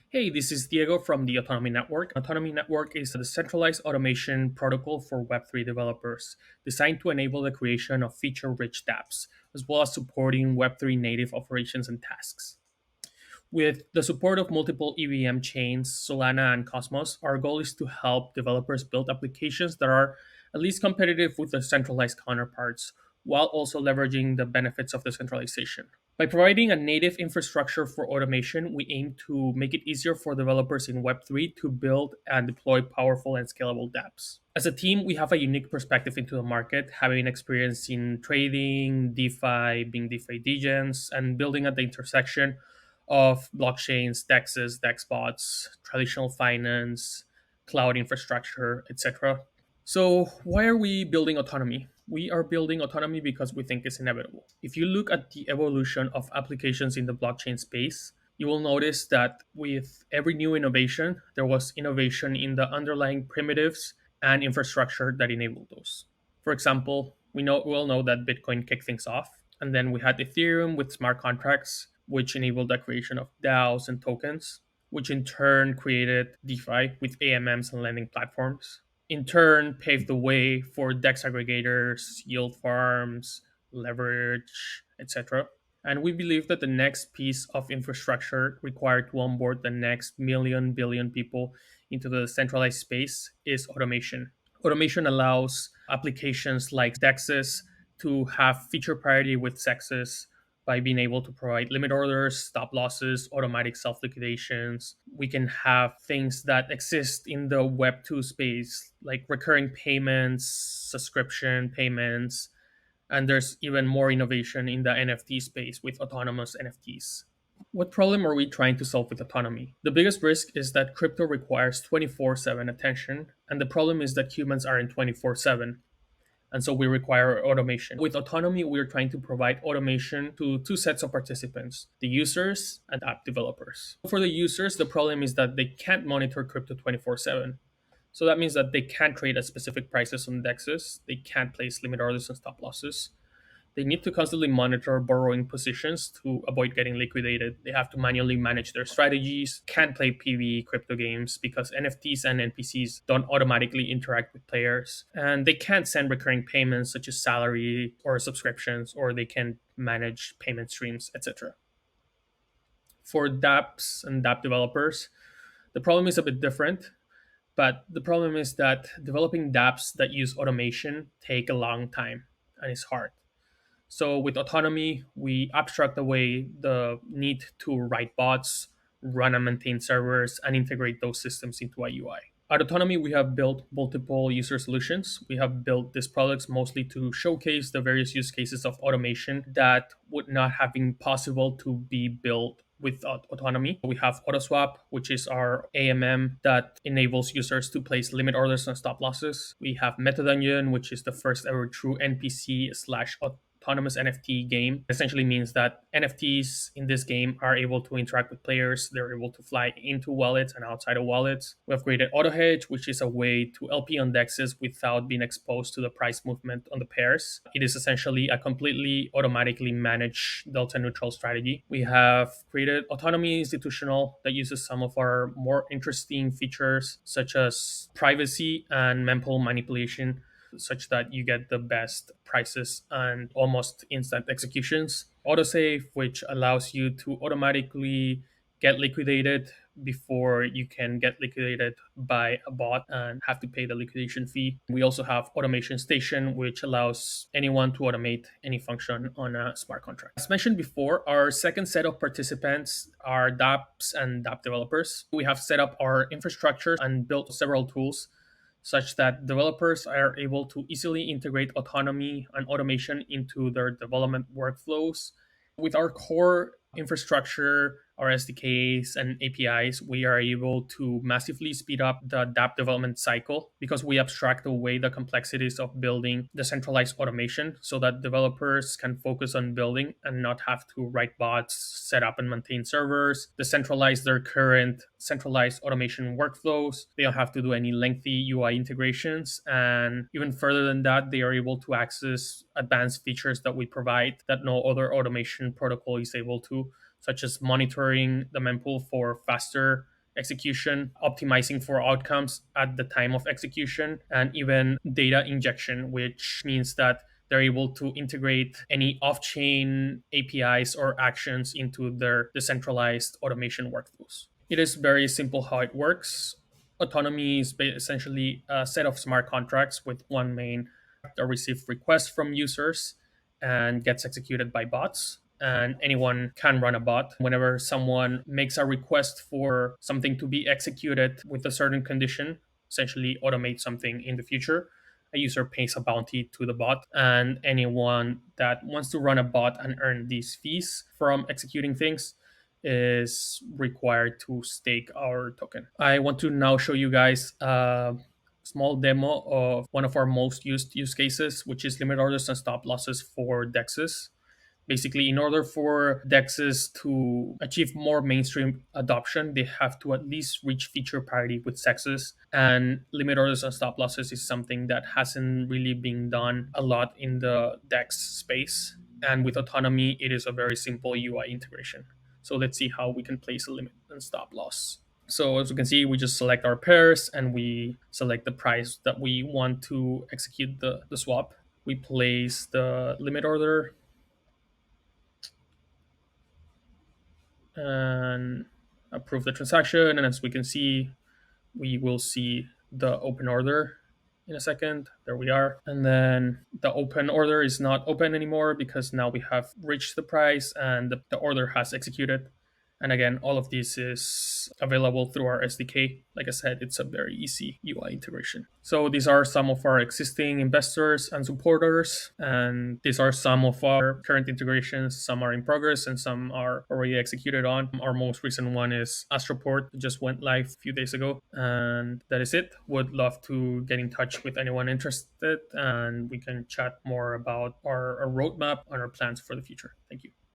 Hey, this is Diego from the Autonomy Network. Autonomy Network is a decentralized automation protocol for Web3 developers designed to enable the creation of feature rich dapps, as well as supporting Web3 native operations and tasks. With the support of multiple EVM chains, Solana and Cosmos, our goal is to help developers build applications that are at least competitive with their centralized counterparts, while also leveraging the benefits of decentralization. By providing a native infrastructure for automation, we aim to make it easier for developers in Web3 to build and deploy powerful and scalable dApps. As a team, we have a unique perspective into the market, having experience in trading, DeFi, being DeFi degens, and building at the intersection of blockchains, DEXes, DEX bots, traditional finance, cloud infrastructure, etc. So, why are we building autonomy? We are building autonomy because we think it's inevitable. If you look at the evolution of applications in the blockchain space, you will notice that with every new innovation, there was innovation in the underlying primitives and infrastructure that enabled those. For example, we all know that Bitcoin kicked things off, and then we had Ethereum with smart contracts, which enabled the creation of DAOs and tokens, which in turn created DeFi with AMMs and lending platforms. In turn, paved the way for DEX aggregators, yield farms, leverage, etc. And we believe that the next piece of infrastructure required to onboard the next million billion people into the centralized space is automation. Automation allows applications like DEXes to have feature priority with sexes by being able to provide limit orders, stop losses, automatic self liquidations. We can have things that exist in the Web 2 space, like recurring payments, subscription payments, and there's even more innovation in the NFT space with autonomous NFTs. What problem are we trying to solve with autonomy? The biggest risk is that crypto requires 24/7 attention, and the problem is that humans aren't 24/7, and so we require automation. With autonomy, we're trying to provide automation to two sets of participants, the users and app developers. For the users, the problem is that they can't monitor crypto 24/7. So that means that they can't trade at specific prices on DEXs, they can't place limit orders and stop losses. They need to constantly monitor borrowing positions to avoid getting liquidated. They have to manually manage their strategies, can't play PvE crypto games because NFTs and NPCs don't automatically interact with players. And they can't send recurring payments such as salary or subscriptions, or they can manage payment streams, etc. For dApps and dApp developers, the problem is a bit different. But the problem is that developing dApps that use automation take a long time and it's hard. So with autonomy, we abstract away the need to write bots, run and maintain servers, and integrate those systems into a UI. At Autonomy, we have built multiple user solutions. We have built these products mostly to showcase the various use cases of automation that would not have been possible to be built without autonomy. We have AutoSwap, which is our AMM that enables users to place limit orders and stop losses. We have MetaDungeon, which is the first ever true NPC slash autonomous NFT game. Essentially means that NFTs in this game are able to interact with players. They're able to fly into wallets and outside of wallets. We have created Auto Hedge, which is a way to LP on DEXs without being exposed to the price movement on the pairs. It is essentially a completely automatically managed delta neutral strategy. We have created Autonomy Institutional that uses some of our more interesting features, such as privacy and mempool manipulation, such that you get the best prices and almost instant executions. Autosave, which allows you to automatically get liquidated before you can get liquidated by a bot and have to pay the liquidation fee. We also have Automation Station, which allows anyone to automate any function on a smart contract. As mentioned before, our second set of participants are dApps and dApp developers. We have set up our infrastructure and built several tools such that developers are able to easily integrate autonomy and automation into their development workflows. With our core infrastructure, our SDKs and APIs, we are able to massively speed up the dApp development cycle because we abstract away the complexities of building decentralized automation so that developers can focus on building and not have to write bots, set up and maintain servers, decentralize their current centralized automation workflows. They don't have to do any lengthy UI integrations. And even further than that, they are able to access advanced features that we provide that no other automation protocol is able to, such as monitoring the mempool for faster execution, optimizing for outcomes at the time of execution, and even data injection, which means that they're able to integrate any off chain APIs or actions into their decentralized automation workflows. It is very simple how it works. Autonomy is essentially a set of smart contracts with one main that receive requests from users and gets executed by bots. And anyone can run a bot. Whenever someone makes a request for something to be executed with a certain condition, essentially automate something in the future, a user pays a bounty to the bot. And anyone that wants to run a bot and earn these fees from executing things is required to stake our token. I want to now show you guys a small demo of one of our most used use cases, which is limit orders and stop losses for DEXes. Basically, in order for DEXes to achieve more mainstream adoption, they have to at least reach feature parity with sexes. And limit orders and stop losses is something that hasn't really been done a lot in the DEX space. And with autonomy, it is a very simple UI integration. So let's see how we can place a limit and stop loss. So as you can see, we just select our pairs and we select the price that we want to execute the swap. We place the limit order and approve the transaction. And as we can see, we will see the open order in a second. There we are. And then the open order is not open anymore because now we have reached the price and the order has executed. And again, all of this is available through our SDK. Like I said, it's a very easy UI integration. So these are some of our existing investors and supporters. And these are some of our current integrations. Some are in progress and some are already executed on. Our most recent one is Astroport. It just went live a few days ago. And that is it. Would love to get in touch with anyone interested and we can chat more about our roadmap and our plans for the future. Thank you.